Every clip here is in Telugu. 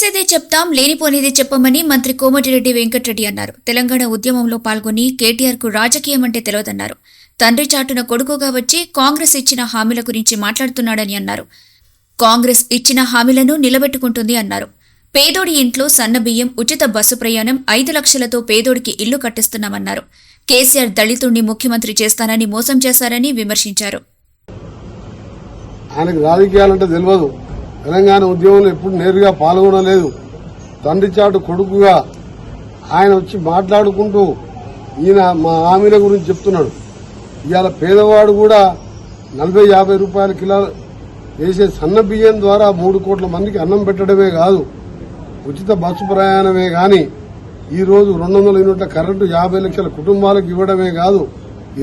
చేసేదే చెప్తాం లేనిపోనేది చెప్పమని మంత్రి కోమటిరెడ్డి వెంకటరెడ్డి అన్నారు. తెలంగాణ ఉద్యమంలో పాల్గొని కేటీఆర్ కు రాజకీయం అంటే తెలియదన్నారు. తండ్రి చాటున కొడుకుగా వచ్చి కాంగ్రెస్ ఇచ్చిన హామీల గురించి మాట్లాడుతున్నాడని అన్నారు. కాంగ్రెస్ ఇచ్చిన హామీలను నిలబెట్టుకుంటుంది అన్నారు. పేదోడి ఇంట్లో సన్నబియ్యం, ఉచిత బస్సు ప్రయాణం, 5 లక్షలతో పేదోడికి ఇల్లు కట్టిస్తున్నామన్నారు. కేసీఆర్ దళితుణ్ణి ముఖ్యమంత్రి చేస్తానని మోసం చేశారని విమర్శించారు. ఆయనకు రాజకీయాలంటే తెలియదు. తెలంగాణ ఉద్యమంలో ఎప్పుడు నేరుగా పాల్గొనలేదు. తండ్రి చాటు కొడుకుగా ఆయన వచ్చి మాట్లాడుకుంటూ ఈయన మా హామీల గురించి చెప్తున్నాడు. ఇవాళ పేదవాడు కూడా 40-50 రూపాయల కిలో వేసే సన్న బియ్యం ద్వారా 3 కోట్ల మందికి అన్నం పెట్టడమే కాదు, ఉచిత బస్సు ప్రయాణమే గాని ఈరోజు 200 యూనిట్ల కరెంటు 50 లక్షల కుటుంబాలకు ఇవ్వడమే కాదు,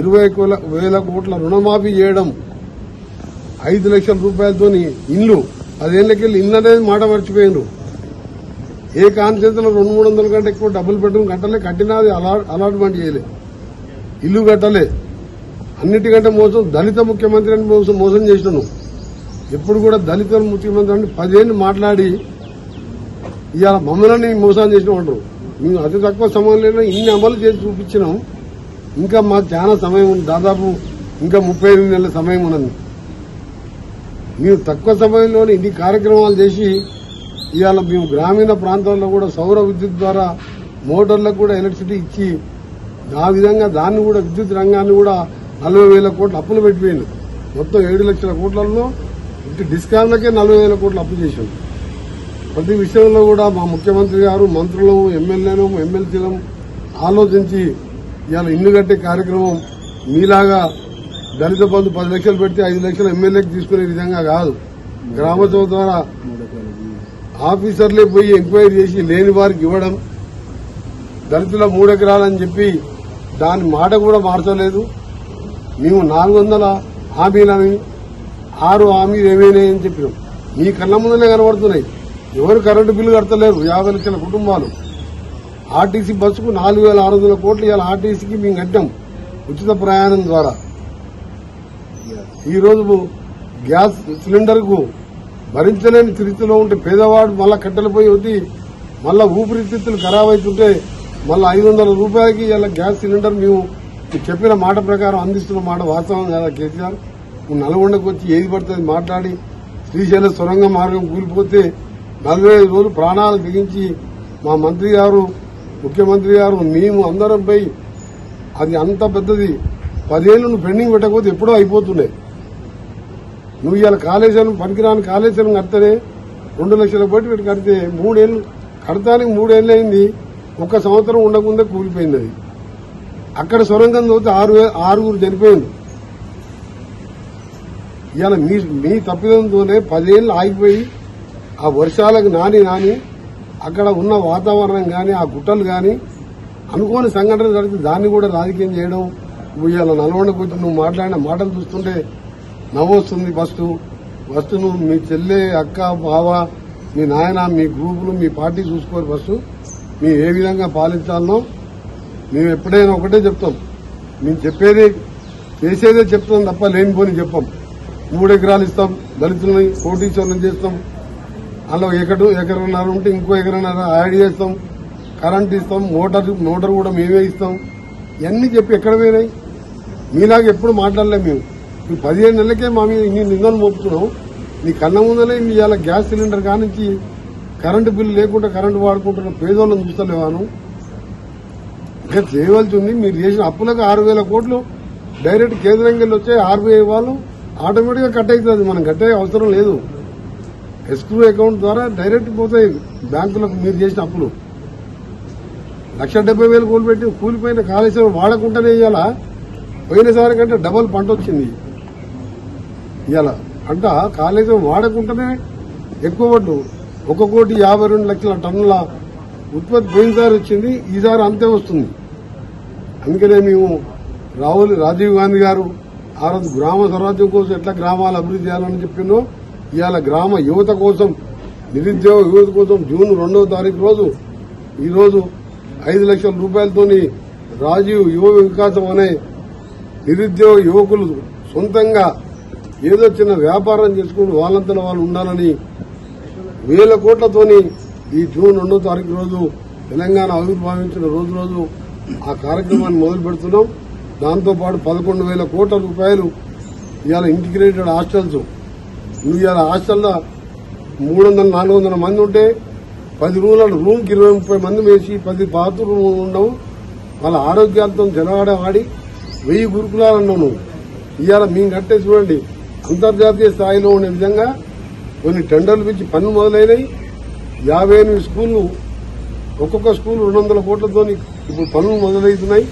20,000 కోట్ల రుణమాఫీ చేయడం, 5 లక్షల రూపాయలతో ఇల్లు 10 ఏళ్లకెళ్ళి ఇల్లు అనేది మాట మర్చిపోయినారు. ఏ కాన్స్టిట్యూన్సీలో 200-300 కంటే ఎక్కువ డబ్బులు పెట్టుకుని కట్టలే, కట్టినది అలాట్మెంట్ చేయలే, ఇల్లు కట్టలే. అన్నిటికంటే మోసం దళిత ముఖ్యమంత్రి అని మోసం చేసినాను. ఎప్పుడు కూడా దళిత ముఖ్యమంత్రి అని 10 ఏళ్ళు మాట్లాడి ఇవాళ మమ్మల్ని మోసం చేసిన ఉంటారు. మేము అతి తక్కువ సమయంలో ఇన్ని అమలు చేసి చూపించినాం. ఇంకా మాకు చాలా సమయం ఉంది, దాదాపు ఇంకా 35 నెలల సమయం ఉన్నది. మేము తక్కువ సమయంలోనే ఇన్ని కార్యక్రమాలు చేసి ఇవాళ మేము గ్రామీణ ప్రాంతాల్లో కూడా సౌర విద్యుత్ ద్వారా మోటార్లకు కూడా ఎలక్ట్రిసిటీ ఇచ్చి ఆ విధంగా దాన్ని కూడా విద్యుత్ రంగాన్ని కూడా 40,000 కోట్ల అప్పులు పెట్టిపోయింది. మొత్తం 7 లక్షల కోట్లలో డిస్కామ్లకే 40,000 కోట్లు అప్పు చేశాం. ప్రతి విషయంలో కూడా మా ముఖ్యమంత్రి గారు, మంత్రులు, ఎమ్మెల్యేలు, ఎమ్మెల్సీలు ఆలోచించి ఇవాళ ఇల్లు కట్టే కార్యక్రమం మీలాగా దళిత బంధు 10 లక్షలు పెడితే 5 లక్షలు ఎమ్మెల్యేకి తీసుకునే విధంగా కాదు. గ్రామ సభ ద్వారా ఆఫీసర్లే పోయి ఎంక్వైరీ చేసి లేని వారికి ఇవ్వడం, దళితుల 3 ఎకరాలని చెప్పి దాని మాట కూడా మార్చలేదు. మేము 400 హామీలని 6 హామీలు ఏమైనాయని చెప్పినాం. మీ కళ్ళ ముందనే కనబడుతున్నాయి. ఎవరు కరెంటు బిల్లు కడతలేరు. 50 లక్షల కుటుంబాలు. ఆర్టీసీ బస్సుకు 4,600 కోట్లు ఇవాళ ఆర్టీసీకి మేము కట్టాం ఉచిత ప్రయాణం ద్వారా. ఈ రోజు గ్యాస్ సిలిండర్ కు భరించలేని స్థితిలో ఉంటే పేదవాడు మళ్ళా కట్టెలు పోయి వచ్చి మళ్ళా ఊపిరితిత్తులు ఖరాబ్ అవుతుంటే మళ్ళా 500 రూపాయలకి ఇలా గ్యాస్ సిలిండర్ మేము చెప్పిన మాట ప్రకారం అందిస్తున్న మాట వాస్తవం కదా. కేసీఆర్ నల్గొండకు వచ్చి ఏది పడుతుంది మాట్లాడి శ్రీశైల సొరంగ మార్గం కూలిపోతే 45 రోజులు ప్రాణాలు తెగించి మా మంత్రి గారు, ముఖ్యమంత్రి గారు, మేము అందరం పోయి అది అంత పెద్దది 10 ఏళ్లు నువ్వు పెండింగ్ పెట్టకపోతే ఎప్పుడో అయిపోతున్నాయి. నువ్వు ఇవాళ కాళేశ్వరం పనికిరాని కాళేశ్వరం కడితేనే 2 లక్షల పెట్టి కడితే 3 ఏళ్లు కడతానికి 3 ఏళ్ళు అయింది. 1 సంవత్సరం ఉండకుండా కూలిపోయింది. అది అక్కడ సొరంగం తోతే 6 చనిపోయింది. ఇవాళ మీ తప్పిదంతోనే 10 ఏళ్లు ఆగిపోయి ఆ వర్షాలకు నాని అక్కడ ఉన్న వాతావరణం గాని ఆ గుట్టలు గాని అనుకోని సంఘటన జరిగితే దాన్ని కూడా రాజకీయం చేయడం. ఇవాళ నల్గొండకు వచ్చి నువ్వు మాట్లాడిన మాటలు చూస్తుంటే నవ్వొస్తుంది. ఫస్ట్ నువ్వు మీ చెల్లె, అక్క, బావ, మీ నాయన, మీ గ్రూపులు, మీ పార్టీ చూసుకోరు. ఫస్ట్ మేము ఏ విధంగా పాలించాలనో మేము ఎప్పుడైనా ఒకటే చెప్తాం. మేము చెప్పేది చేసేదే చెప్తాం తప్ప లేనిపోని చెప్పాం. 3 ఎకరాలు ఇస్తాం, దళితులని కోటీశ్వరులను చేస్తాం, అందులో ఎకరన్నర ఉంటే ఇంకో ఎకరన్నర యాడ్ చేస్తాం, కరెంట్ ఇస్తాం, మోటార్ కూడా మేమే ఇస్తాం. ఇవన్నీ చెప్పి ఎక్కడ పోయినాయి? మీలాగా ఎప్పుడు మాట్లాడలేం. మేము 15 నెలలకే మా మీద ఇన్ని నిందలు మోపుతున్నాం. నీ కళ్ళ ముందలే ఇవాళ గ్యాస్ సిలిండర్ కానించి కరెంటు బిల్లు లేకుండా కరెంటు వాడుకుంటున్న పేదోళ్ళని చూస్తలేవాను. ఇంకా చేయవలసి ఉంది. మీరు చేసిన అప్పులకు 6,000 కోట్లు డైరెక్ట్ కేంద్రంగా వచ్చాయి. RBI వాళ్ళు ఆటోమేటిక్ గా కట్ అవుతుంది. మనం కట్టే అవసరం లేదు. ఎస్క్రూ అకౌంట్ ద్వారా డైరెక్ట్ పోతాయి బ్యాంకులకు. మీరు చేసిన అప్పులు 1,70,000 కోట్లు పెట్టి కూలిపోయిన కాళేశ్వరం వాడకుండానే ఇవాళ పోయినసారి కంటే డబల్ పంట వచ్చింది. ఇవాళ పంట కాళేశ్వరం వాడకుండానే ఎక్కువ పడ్డు 1,52,00,000 టన్నుల ఉత్పత్తి పోయినసారి వచ్చింది. ఈసారి అంతే వస్తుంది. అందుకనే మేము రాజీవ్ గాంధీ గారు ఆ రోజు గ్రామ స్వరాజ్యం కోసం ఎట్లా గ్రామాలు అభివృద్ధి చేయాలని చెప్పిందో ఇవాళ గ్రామ యువత కోసం, నిరుద్యోగ యువత కోసం జూన్ 2వ తారీఖు రోజు ఈరోజు 5 లక్షల రూపాయలతోని రాజీవ్ యువ వికాసం అనే నిరుద్యోగ యువకులు సొంతంగా ఏదో చిన్న వ్యాపారం చేసుకుని వాళ్ళంతా వాళ్ళు ఉండాలని 1,000 కోట్లతోని ఈ జూన్ 2వ తారీఖు రోజు తెలంగాణ ఆవిర్భావించిన రోజు ఆ కార్యక్రమాన్ని మొదలు పెడుతున్నాం. దాంతోపాటు 11,000 కోట్ల రూపాయలు ఇవాళ ఇంటిగ్రేటెడ్ హాస్టల్స్. ఇవాళ హాస్టల్లో 300-400 మంది ఉంటే 10 రూమ్కి 20-30 మంది వేసి 10 బాత్రూమ్లు ఉండవు. వాళ్ళ ఆరోగ్యాలతో జలవాడి 1000 గురుకులాలు అన్నావు నువ్వు. ఇవాళ మేము కట్టే చూడండి అంతర్జాతీయ స్థాయిలో ఉండే విధంగా కొన్ని టెండర్లు పిలిచి పనులు మొదలైనవి. 58 స్కూళ్లు, ఒక్కొక్క స్కూల్ 200 కోట్లతో ఇప్పుడు పనులు మొదలవుతున్నాయి.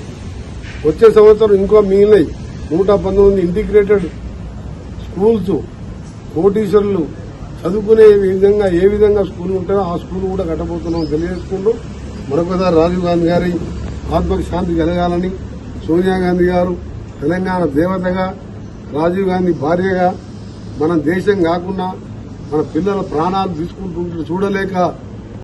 వచ్చే సంవత్సరం ఇంకో మిగిలినాయి 119 ఇంటిగ్రేటెడ్ స్కూల్స్. కోటీశ్వరులు చదువుకునే విధంగా ఏ విధంగా స్కూల్ ఉంటాయో ఆ స్కూల్ కూడా కట్టబోతున్నాం తెలియజేసుకుంటూ మరొకసారి రాజీవ్ గాంధీ గారి ఆత్మకు శాంతి కలగాలని, సోనియా గాంధీ గారు తెలంగాణ దేవతగా, రాజీవ్ గాంధీ భార్యగా, మన దేశం కాకుండా మన పిల్లల ప్రాణాలు తీసుకుంటుంటే చూడలేక